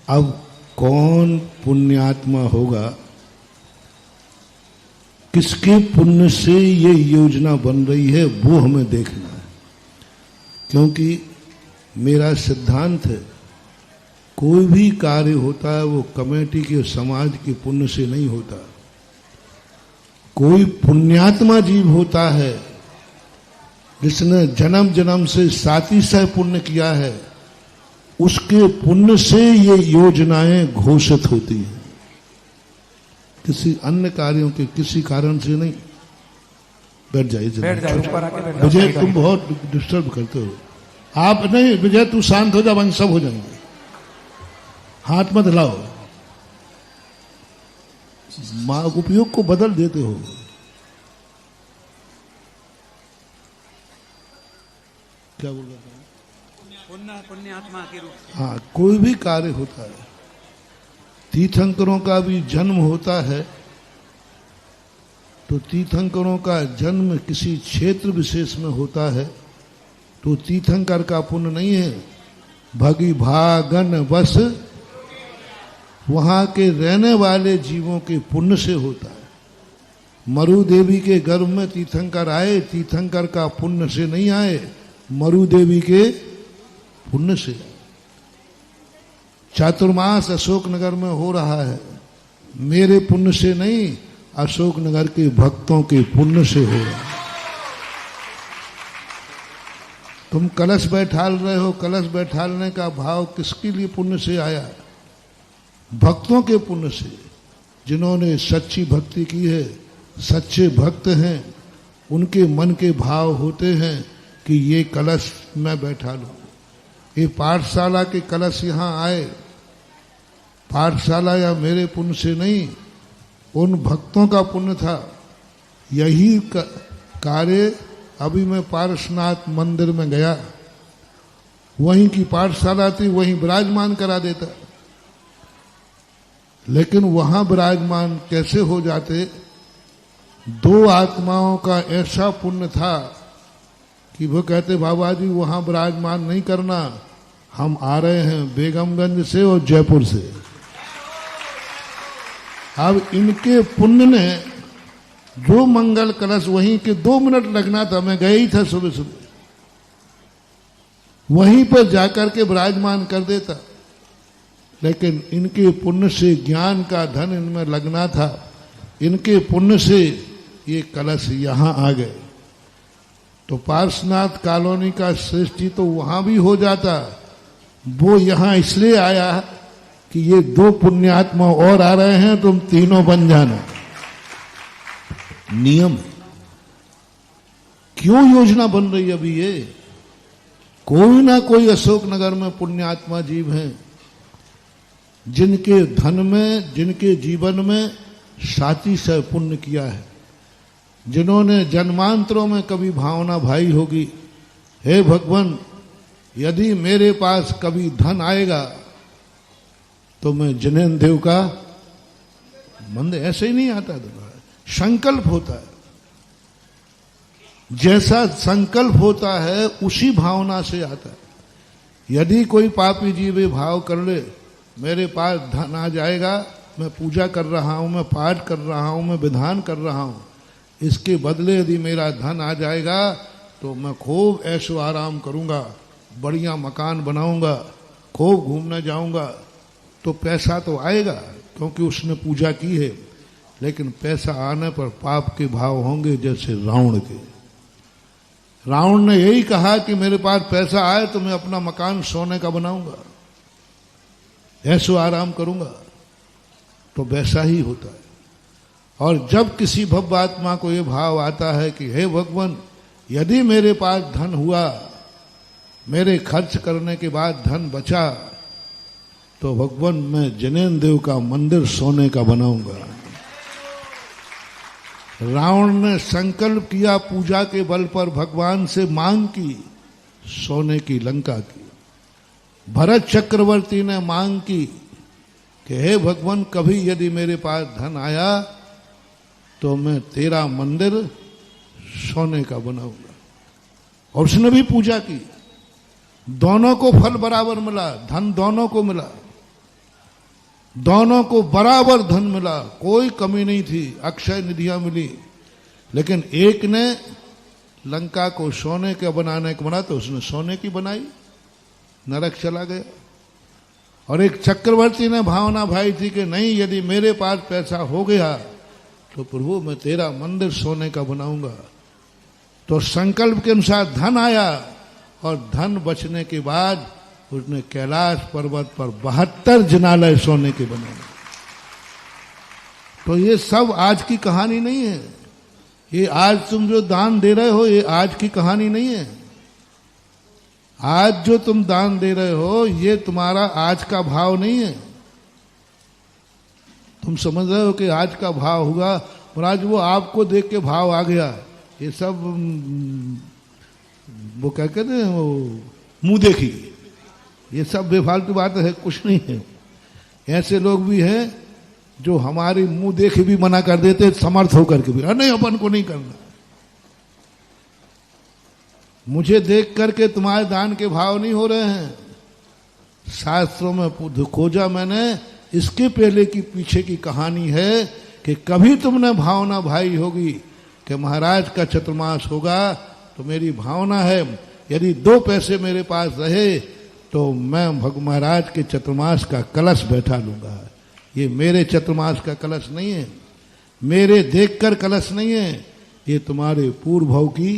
अब कौन पुण्यात्मा होगा, किसके पुण्य से ये योजना बन रही है, वो हमें देखना है। क्योंकि मेरा सिद्धांत है, कोई भी कार्य होता है वो कमेटी के समाज के पुण्य से नहीं होता। कोई पुण्यात्मा जीव होता है जिसने जन्म जन्म से सातिशय पुण्य किया है, उसके पुण्य से ये योजनाएं घोषित होती हैं, किसी अन्य कार्यों के किसी कारण से नहीं। बैठ जाइए ऊपर आके बैठ जाओ। विजय, तुम बहुत डिस्टर्ब करते हो। आप नहीं, विजय तू शांत हो जा, वहीं सब हो जाएंगे। हाथ मत लाओ, उपयोग को बदल देते हो। क्या बोल रहा था? पुण्यात्मा के रूप से। हाँ, कोई भी कार्य होता है, तीर्थंकरों का भी जन्म होता है, तो तीर्थंकरों का जन्म किसी क्षेत्र विशेष में होता है, तो तीर्थंकर का पुण्य नहीं है, भगी भागन बस वहां के रहने वाले जीवों के पुण्य से होता है। मरु देवी के गर्भ में तीर्थंकर आए, तीर्थंकर का पुण्य से नहीं आए, मरु देवी के पुण्य से। चातुर्मास अशोकनगर में हो रहा है, मेरे पुण्य से नहीं, अशोकनगर के भक्तों के पुण्य से हो रहा है। तुम कलश बैठाल रहे हो, कलश बैठालने का भाव किसके लिए पुण्य से आया? भक्तों के पुण्य से, जिन्होंने सच्ची भक्ति की है, सच्चे भक्त हैं, उनके मन के भाव होते हैं कि ये कलश मैं बैठा लूं। ये पाठशाला के कलश यहाँ आए, पाठशाला या मेरे पुण्य से नहीं, उन भक्तों का पुण्य था। यही कार्य अभी मैं पारसनाथ मंदिर में गया, वहीं की पाठशाला थी, वहीं विराजमान करा देता, लेकिन वहां विराजमान कैसे हो जाते? दो आत्माओं का ऐसा पुण्य था कि वो कहते बाबा जी वहां विराजमान नहीं करना, हम आ रहे हैं बेगमगंज से और जयपुर से। अब इनके पुण्य ने जो मंगल कलश वहीं के 2 मिनट लगना था, मैं गया ही था सुबह सुबह, वहीं पर जाकर के विराजमान कर देता, लेकिन इनके पुण्य से ज्ञान का धन इनमें लगना था, इनके पुण्य से ये कलश यहां आ गए। तो पार्श्वनाथ कॉलोनी का सृष्टि तो वहां भी हो जाता, वो यहां इसलिए आया कि ये 2 पुण्यात्मा और आ रहे हैं, तुम तीनों बन जाना। नियम क्यों योजना बन रही है अभी? ये कोई ना कोई अशोकनगर में पुण्यात्मा जीव हैं जिनके धन में, जिनके जीवन में सातिशय पुण्य किया है, जिन्होंने जन्मांतरों में कभी भावना भाई होगी, हे भगवान यदि मेरे पास कभी धन आएगा तो मैं जिनेन्द्र देव का मंदिर, ऐसे ही नहीं आता, संकल्प होता है। जैसा संकल्प होता है उसी भावना से आता है। यदि कोई पापी जीव भाव कर ले, मेरे पास धन आ जाएगा, मैं पूजा कर रहा हूं, मैं पाठ कर रहा हूं, मैं विधान कर रहा हूं, इसके बदले यदि मेरा धन आ जाएगा तो मैं खूब ऐशो आराम करूंगा, बढ़िया मकान बनाऊंगा, खूब घूमने जाऊंगा, तो पैसा तो आएगा क्योंकि उसने पूजा की है। लेकिन पैसा आने पर पाप के भाव होंगे, जैसे रावण के। रावण ने यही कहा कि मेरे पास पैसा आए तो मैं अपना मकान सोने का बनाऊंगा, ऐशो आराम करूंगा, तो वैसा ही होता है। और जब किसी भव्य आत्मा को यह भाव आता है कि हे भगवान यदि मेरे पास धन हुआ, मेरे खर्च करने के बाद धन बचा, तो भगवान मैं जिनेन्द्र देव का मंदिर सोने का बनाऊंगा। रावण ने संकल्प किया, पूजा के बल पर भगवान से मांग की, सोने की लंका की। भरत चक्रवर्ती ने मांग की कि हे भगवान कभी यदि मेरे पास धन आया तो मैं तेरा मंदिर सोने का बनाऊंगा। और उसने भी पूजा की, दोनों को फल बराबर मिला, धन दोनों को मिला। दोनों को बराबर धन मिला, कोई कमी नहीं थी, अक्षय निधियां मिली। लेकिन एक ने लंका को सोने के बनाने को बना तो उसने सोने की बनाई, नरक चला गया। और एक चक्रवर्ती ने भावना भाई थी कि नहीं, यदि मेरे पास पैसा हो गया तो प्रभु मैं तेरा मंदिर सोने का बनाऊंगा। तो संकल्प के अनुसार धन आया और धन बचने के बाद उसने कैलाश पर्वत पर 72 जिनालय सोने के बनाए। तो ये सब आज की कहानी नहीं है, ये आज तुम जो दान दे रहे हो ये आज की कहानी नहीं है। आज जो तुम दान दे रहे हो ये तुम्हारा आज का भाव नहीं है। तुम समझ रहे हो कि आज का भाव होगा, महाराज वो आपको देख के भाव आ गया, ये सब वो क्या कहते हैं, वो मुंह देखी, ये सब बेफालतू बात है, कुछ नहीं है। ऐसे लोग भी हैं जो हमारी मुंह देख भी मना कर देते, समर्थ होकर के भी, नहीं अपन को नहीं करना। मुझे देख करके तुम्हारे दान के भाव नहीं हो रहे हैं। शास्त्रों में खोजा मैंने, इसके पहले की पीछे की कहानी है कि कभी तुमने भावना भाई होगी कि महाराज का चतुर्मास होगा तो मेरी भावना है यदि 2 पैसे मेरे पास रहे तो मैं महाराज के चतुर्मास का कलश बैठा लूंगा। ये मेरे चतुर्मास का कलश नहीं है, मेरे देखकर कलश नहीं है, ये तुम्हारे पूर्वभव की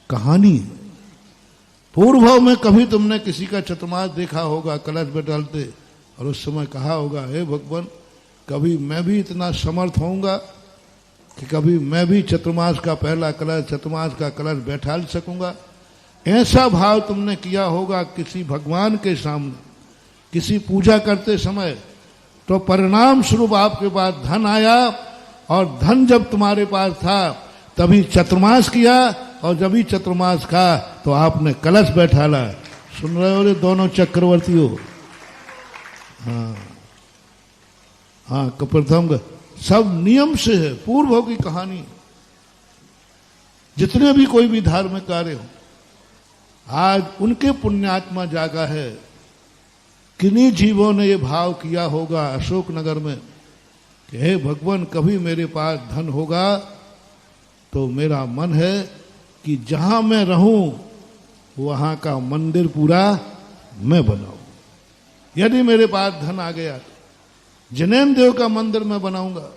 कहानी है। पूर्वभव में कभी तुमने किसी का चतुर्मास देखा होगा कलश बैठालते और उस समय कहा होगा हे भगवान कभी मैं भी इतना समर्थ होऊंगा कि कभी मैं भी चतुर्मास का पहला कलश, चतुर्मास का कलश बैठा सकूंगा। ऐसा भाव तुमने किया होगा किसी भगवान के सामने, किसी पूजा करते समय, तो परिणाम स्वरूप आपके पास धन आया और धन जब तुम्हारे पास था तभी चतुर्मास किया और जब ही चतुर्मास का तो आपने कलश बैठाला। सुन रहे हो रे दोनों चक्रवर्ती हो? हाँ हाँ, प्रथम सब नियम से है, पूर्व की कहानी। जितने भी कोई भी धार्मिक कार्य हो आज उनके पुण्यात्मा जागा है, किन्हीं जीवों ने ये भाव किया होगा अशोकनगर में कि हे भगवान कभी मेरे पास धन होगा तो मेरा मन है कि जहां मैं रहूं वहां का मंदिर पूरा मैं बनाऊं। यदि मेरे पास धन आ गया जिनेन्द्र देव का मंदिर मैं बनाऊंगा,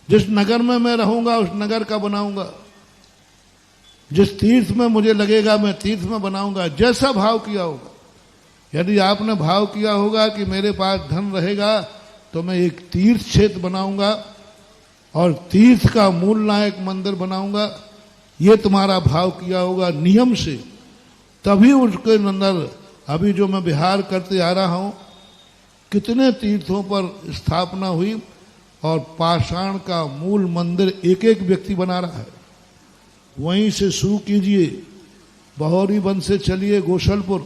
जिस नगर में मैं रहूंगा उस नगर का बनाऊंगा, जिस तीर्थ में मुझे लगेगा मैं तीर्थ में बनाऊंगा। जैसा भाव किया होगा, यदि आपने भाव किया होगा कि मेरे पास धन रहेगा तो मैं एक तीर्थ क्षेत्र बनाऊंगा और तीर्थ का मूल नायक मंदिर बनाऊंगा, ये तुम्हारा भाव किया होगा नियम से, तभी उसके अंदर अभी जो मैं विहार करते आ रहा हूं कितने तीर्थों पर स्थापना हुई और पाषाण का मूल मंदिर एक एक व्यक्ति बना रहा है। वहीं से शुरू कीजिए, बहोरी बंद से चलिए गोशलपुर,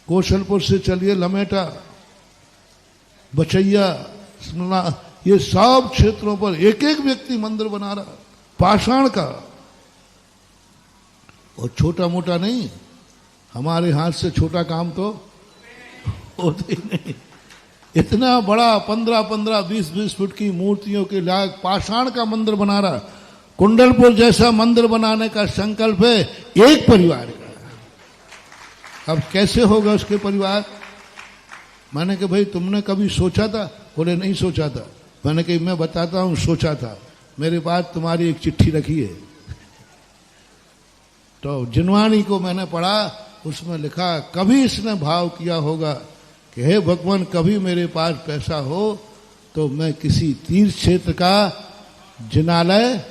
गोशलपुर से चलिए लमेटा, बचैया, ये सब क्षेत्रों पर एक एक व्यक्ति मंदिर बना रहा पाषाण का। और छोटा मोटा नहीं, हमारे हाथ से छोटा काम तो होते ही नहीं। इतना बड़ा 15-15, 20-20 फुट की मूर्तियों के लायक पाषाण का मंदिर बना रहा। कुंडलपुर जैसा मंदिर बनाने का संकल्प है एक परिवार का। अब कैसे होगा उसके परिवार? मैंने कहा भाई तुमने कभी सोचा था? बोले नहीं सोचा था। मैंने कहा मैं बताता हूं सोचा था, मेरे पास तुम्हारी एक चिट्ठी रखी है। तो जिनवानी को मैंने पढ़ा, उसमें लिखा कभी इसने भाव किया होगा कि हे भगवान कभी मेरे पास पैसा हो तो मैं किसी तीर्थ क्षेत्र का जिनालय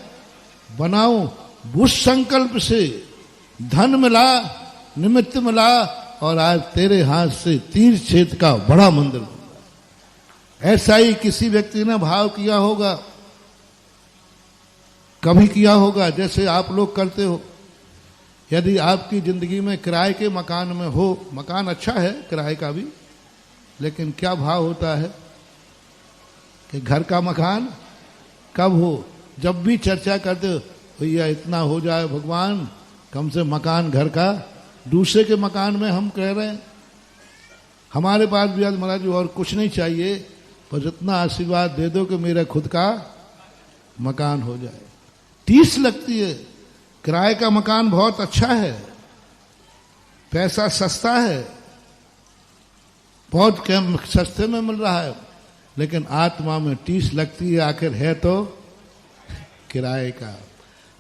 बनाऊं। उस संकल्प से धन मिला, निमित्त मिला और आज तेरे हाथ से तीर्थ क्षेत्र का बड़ा मंदिर बना। ऐसा ही किसी व्यक्ति ने भाव किया होगा, कभी किया होगा, जैसे आप लोग करते हो। यदि आपकी जिंदगी में किराए के मकान में हो, मकान अच्छा है किराए का भी, लेकिन क्या भाव होता है कि घर का मकान कब हो? जब भी चर्चा करते हो भैया इतना हो जाए भगवान, कम से मकान घर का। दूसरे के मकान में हम कह रहे हैं हमारे पास भी आज महाराज और कुछ नहीं चाहिए, पर जितना आशीर्वाद दे दो कि मेरा खुद का मकान हो जाए। टीस लगती है। किराए का मकान बहुत अच्छा है, पैसा सस्ता है, बहुत कम सस्ते में मिल रहा है, लेकिन आत्मा में टीस लगती है। आखिर है तो किराए का।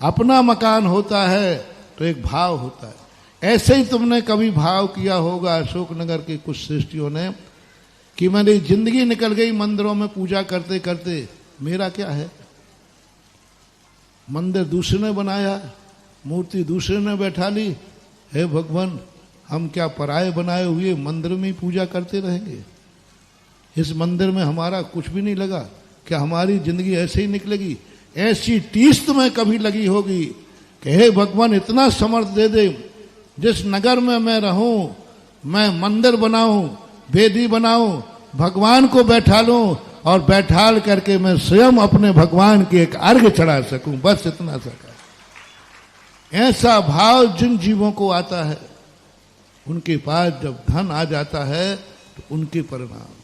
अपना मकान होता है तो एक भाव होता है। ऐसे ही तुमने कभी भाव किया होगा अशोकनगर के कुछ श्रेष्ठियों ने कि मेरी जिंदगी निकल गई मंदिरों में पूजा करते करते, मेरा क्या है? मंदिर दूसरे ने बनाया, मूर्ति दूसरे ने बैठा ली, हे भगवान हम क्या पराये बनाए हुए मंदिर में ही पूजा करते रहेंगे? इस मंदिर में हमारा कुछ भी नहीं लगा, क्या हमारी जिंदगी ऐसे ही निकलेगी? ऐसी टीस तुम्हें कभी लगी होगी कि हे भगवान इतना समर्थ दे दे, जिस नगर में मैं रहूं मैं मंदिर बनाऊं, वेदी बनाऊं, भगवान को बैठा लूं और बैठाल करके मैं स्वयं अपने भगवान की एक अर्घ चढ़ा सकूं, बस इतना सका। ऐसा भाव जिन जीवों को आता है, उनके पास जब धन आ जाता है तो उनके परिणाम